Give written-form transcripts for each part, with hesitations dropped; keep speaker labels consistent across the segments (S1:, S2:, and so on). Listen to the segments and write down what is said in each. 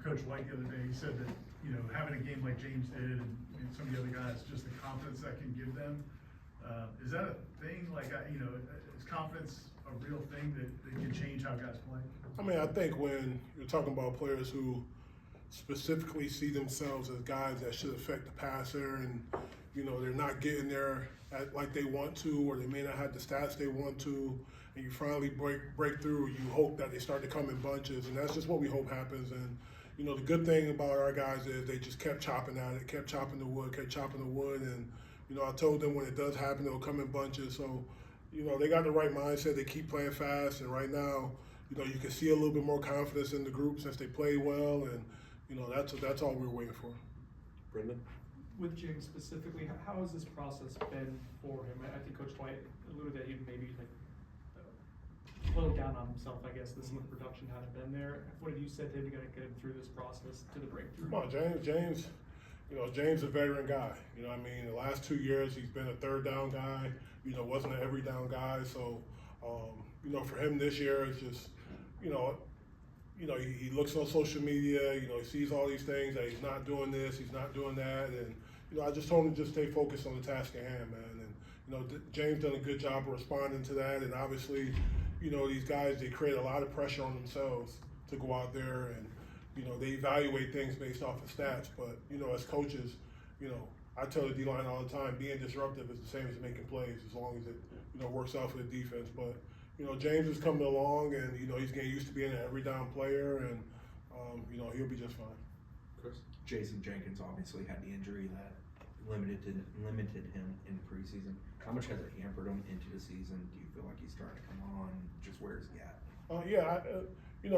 S1: Coach White the other day. He said that, having a game like James did and some of the other guys, just the confidence that can give them. Is that a thing? Like, is confidence a real thing that can change how guys play?
S2: I mean, I think when you're talking about players who specifically see themselves as guys that should affect the passer and, they're not getting there like they want to, or they may not have the stats they want to, and you finally break through, you hope that they start to come in bunches, and that's just what we hope happens. And, the good thing about our guys is they just kept chopping at it, kept chopping the wood, and, I told them when it does happen, it'll come in bunches. So, they got the right mindset. They keep playing fast, and right now, you can see a little bit more confidence in the group since they play well, and, that's all we're waiting for.
S3: Brendan?
S4: With James specifically, how has this process been for him? I think Coach White alluded that he'd maybe slowed down on himself, I guess, some of the production hadn't been there. What have you said to him to get him through this process to the breakthrough?
S2: Come on, James, James is a veteran guy. The last 2 years he's been a third down guy, wasn't an every down guy. So, for him this year, it's just, he looks on social media, he sees all these things that he's not doing this, he's not doing that. And, I just told him to just stay focused on the task at hand, man. And, James done a good job of responding to that. And obviously, these guys, they create a lot of pressure on themselves to go out there and, they evaluate things based off of stats. But, as coaches, I tell the D-line all the time, being disruptive is the same as making plays as long as it, works out for the defense. But, James is coming along and, he's getting used to being an every down player and, he'll be just fine.
S3: Chris?
S5: Jason Jenkins obviously had the injury that limited him in preseason. How much has it hampered him into the season? Do you feel like he's starting to come on? Just where's he at?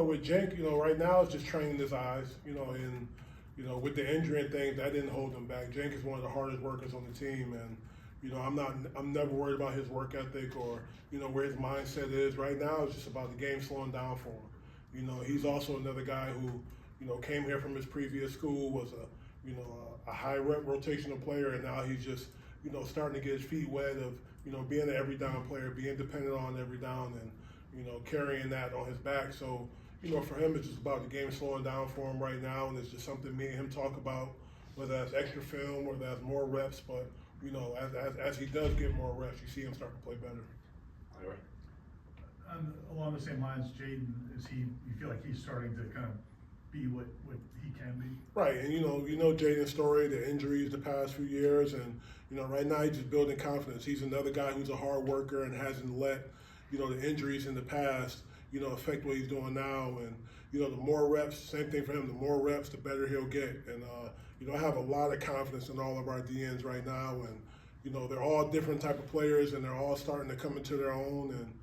S2: With Jenk, right now it's just training his eyes, and, with the injury and things, that didn't hold him back. Jenk is one of the hardest workers on the team, and, I'm never worried about his work ethic or, where his mindset is. Right now it's just about the game slowing down for him. He's also another guy who, came here from his previous school, was a high rep rotational player, and now he's just, starting to get his feet wet of, being an every down player, being dependent on every down and, carrying that on his back. So, for him, it's just about the game slowing down for him right now, and it's just something me and him talk about, whether that's extra film, whether that's more reps, but, as he does get more reps, you see him start to play better.
S3: All right.
S1: Along the same lines, Jaden, you feel like he's starting to kind of be what he can be? Right, and Jaden's story, the injuries the past few years, and right now he's just building confidence. He's another guy who's a hard worker and hasn't let the injuries in the past affect what he's doing now. And the more reps, same thing for him. The more reps, the better he'll get. And I have a lot of confidence in all of our DNs right now, and they're all different type of players, and they're all starting to come into their own. And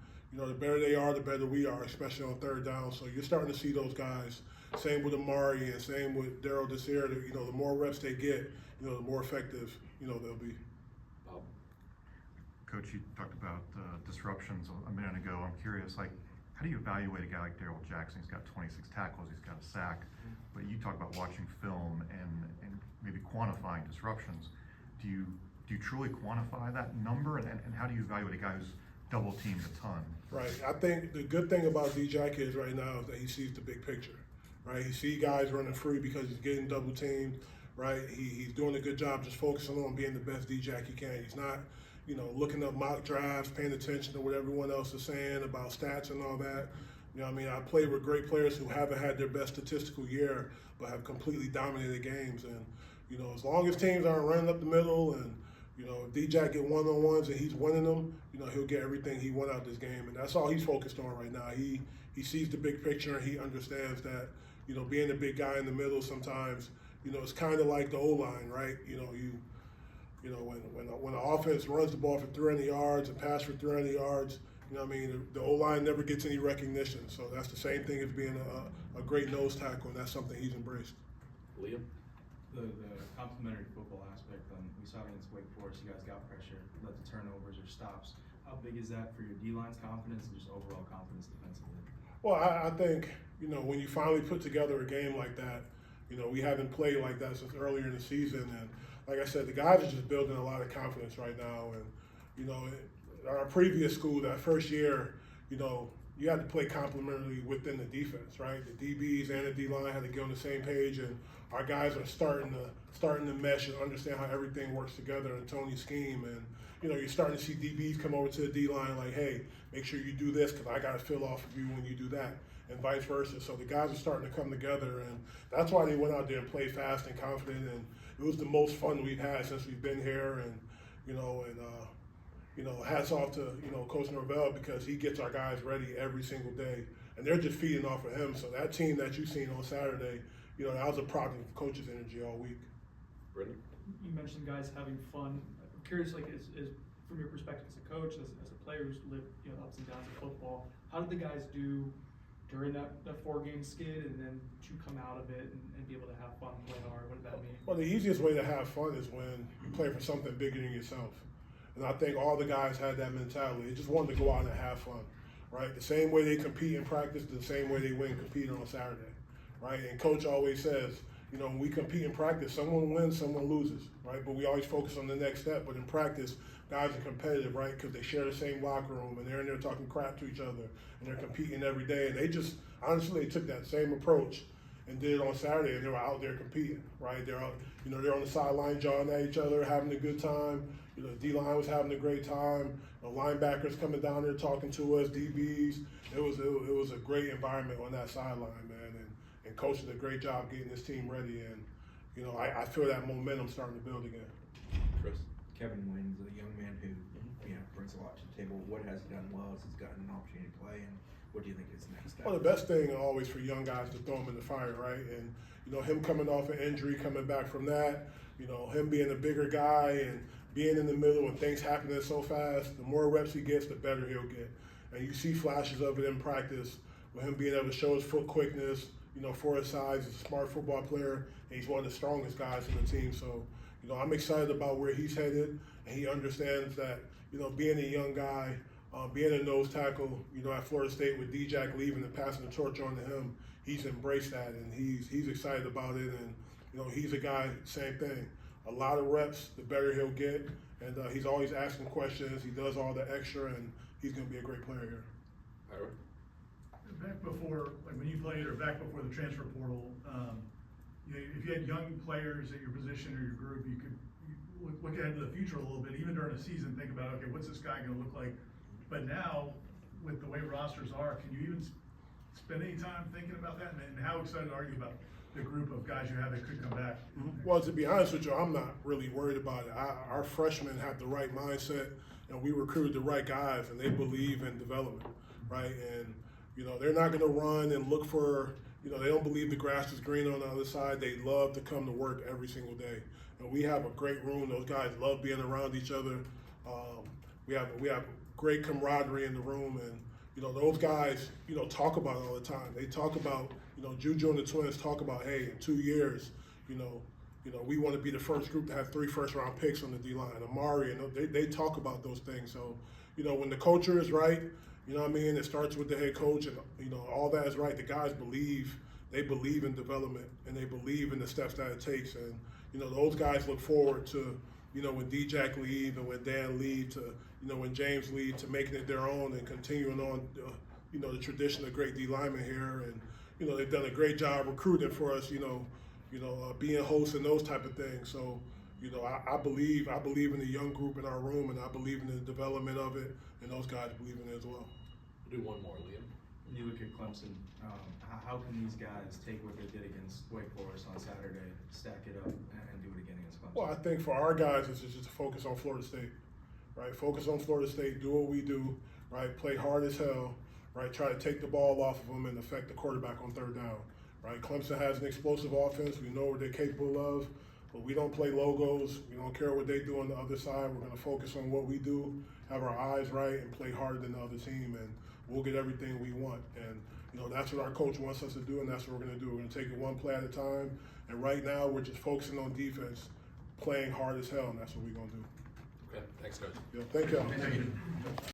S1: the better they are, the better we are, especially on third down. So you're starting to see those guys. Same with Amari and same with Darrell Jackson. The more reps they get, the more effective, they'll be.
S6: Coach, you talked about disruptions a minute ago. I'm curious, how do you evaluate a guy like Darrell Jackson? He's got 26 tackles, he's got a sack, but you talk about watching film and maybe quantifying disruptions. Do you truly quantify that number, and how do you evaluate a guy who's double teamed a ton?
S2: Right. I think the good thing about D-Jack is right now is that he sees the big picture. Right, he sees guys running free because he's getting double teamed. Right, he's doing a good job just focusing on being the best D-Jack he can. He's not, looking up mock drafts, paying attention to what everyone else is saying about stats and all that. I played with great players who haven't had their best statistical year, but have completely dominated games. And as long as teams aren't running up the middle, and if D-Jack get one-on-ones and he's winning them, he'll get everything he won out this game, and that's all he's focused on right now. He sees the big picture, and he understands that. Being a big guy in the middle sometimes, it's kind of like the O-line, right? When the offense runs the ball for 300 yards and pass for 300 yards, the O-line never gets any recognition. So that's the same thing as being a great nose tackle, and that's something he's embraced.
S3: Liam?
S7: The complementary football aspect, we saw against Wake Forest, you guys got pressure, led to turnovers or stops. How big is that for your D-line's confidence and just overall confidence defensively?
S2: Well, I think, when you finally put together a game like that, we haven't played like that since earlier in the season. And like I said, the guys are just building a lot of confidence right now. And, our previous school, that first year, you had to play complementarily within the defense, right? The DBs and the D-line had to get on the same page, and our guys are starting to mesh and understand how everything works together in Tony's scheme. And you're starting to see DBs come over to the D-line like, hey, make sure you do this because I got to fill off of you when you do that, and vice versa. So the guys are starting to come together, and that's why they went out there and played fast and confident. And it was the most fun we've had since we've been here. And hats off to Coach Norvell, because he gets our guys ready every single day, and they're just feeding off of him. So that team that you seen on Saturday, that was a product of coach's energy all week.
S3: Brendan?
S4: You mentioned guys having fun. I'm curious, like, is from your perspective as a coach, as a player who's lived ups and downs of football, how did the guys do during that 4-game skid, and then to come out of it and be able to have fun, play hard? What did that mean?
S2: Well, the easiest way to have fun is when you play for something bigger than yourself. And I think all the guys had that mentality. They just wanted to go out and have fun, right? The same way they compete in practice, the same way they win competing on Saturday, right? And Coach always says, when we compete in practice, someone wins, someone loses, right? But we always focus on the next step. But in practice, guys are competitive, right? Because they share the same locker room, and they're in there talking crap to each other, and they're competing every day. And they just, honestly, they took that same approach and did it on Saturday, and they were out there competing, right? They're out, they're on the sideline jawing at each other, having a good time. D-line was having a great time. The linebackers coming down there talking to us, DBs. It was a great environment on that sideline, man. And Coach did a great job getting this team ready. And I feel that momentum starting to build again.
S3: Chris?
S5: Kevin Wynn's a young man who brings a lot to the table. What has he done well as he's gotten an opportunity to play, and what do you think is next step?
S2: Well, the best thing always for young guys to throw them in the fire, right? And him coming off an injury, coming back from that, him being a bigger guy and being in the middle when things happening so fast, the more reps he gets, the better he'll get. And you see flashes of it in practice with him being able to show his foot quickness, for his size. He's a smart football player, and he's one of the strongest guys in the team. So, I'm excited about where he's headed, and he understands that, being a young guy, being a nose tackle, at Florida State with D-Jack leaving and passing the torch on to him, he's embraced that, and he's excited about it. And, he's a guy, same thing. A lot of reps, the better he'll get, and he's always asking questions. He does all the extra, and he's going to be a great player here.
S3: Ira?
S1: Back before, like when you played, or back before the transfer portal, if you had young players at your position or your group, you could look ahead to the future a little bit, even during a season, think about, okay, what's this guy going to look like? But now, with the way rosters are, can you even spend any time thinking about that? And how excited are you about the group of guys you have that could come back?
S2: Well, to be honest with you, I'm not really worried about it. Our freshmen have the right mindset, and we recruited the right guys, and they believe in development, right? And they're not going to run and look for, they don't believe the grass is green on the other side. They love to come to work every single day. And we have a great room. Those guys love being around each other. We have great camaraderie in the room, and those guys, talk about it all the time. They talk about, Juju and the Twins talk about, hey, in 2 years, we want to be the first group to have 3 first-round picks on the D-line. Amari, and they talk about those things. So, when the culture is right, it starts with the head coach, and all that is right. The guys believe in development, and they believe in the steps that it takes. And those guys look forward to when D-Jack leave and when Dan leave, to when James leave, to making it their own and continuing on the tradition of great D linemen here. And they've done a great job recruiting for us, being hosts and those type of things. So I believe in the young group in our room, and I believe in the development of it, and those guys believe in it as well.
S3: We'll do one more, Liam.
S7: When you look at Clemson, how can these guys take what they did against Wake Forest on Saturday, stack it up, and do it again against Clemson?
S2: Well, I think for our guys, it's just to focus on Florida State, right? Focus on Florida State, do what we do, right? Play hard as hell, right? Try to take the ball off of them and affect the quarterback on third down, right? Clemson has an explosive offense. We know what they're capable of, but we don't play logos. We don't care what they do on the other side. We're going to focus on what we do, have our eyes right, and play harder than the other team, and we'll get everything we want. And that's what our coach wants us to do, and that's what we're going to do. We're going to take it one play at a time. And right now, we're just focusing on defense, playing hard as hell, and that's what we're going to do.
S3: Okay, thanks, guys.
S2: Yeah, thank y'all.